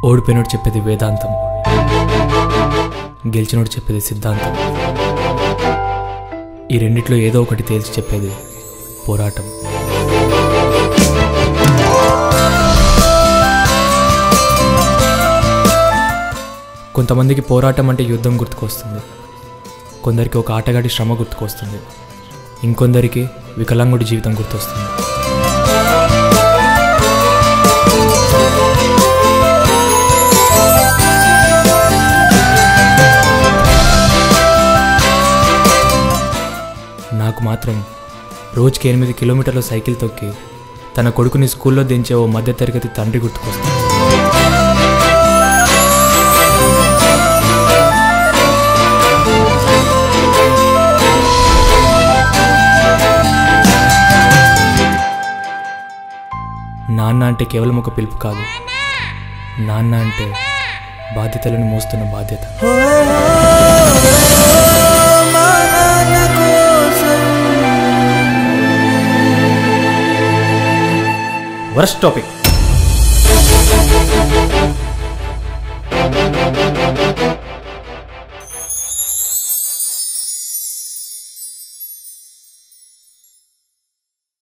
ఓడిపోయినోడు చెప్పేది వేదాంతం, గెలిచినోడు చెప్పేది సిద్ధాంతం. ఈ రెండిట్లో ఏదో ఒకటి తేల్చి చెప్పేది పోరాటం. కొంతమందికి పోరాటం అంటే యుద్ధం గుర్తుకొస్తుంది, కొందరికి ఒక ఆటగాడి శ్రమ గుర్తుకొస్తుంది, ఇంకొందరికి వికలాంగుడి జీవితం గుర్తొస్తుంది. నాకు మాత్రం రోజుకి 8 కిలోమీటర్ల సైకిల్ తొక్కి తన కొడుకుని స్కూల్లో దించే ఓ మధ్యతరగతి తండ్రి గుర్తుకొస్తుంది. నాన్న అంటే కేవలం ఒక పిలుపు కాదు, నాన్న అంటే బాధ్యతలను మోస్తున్న బాధ్యత. Worst topic.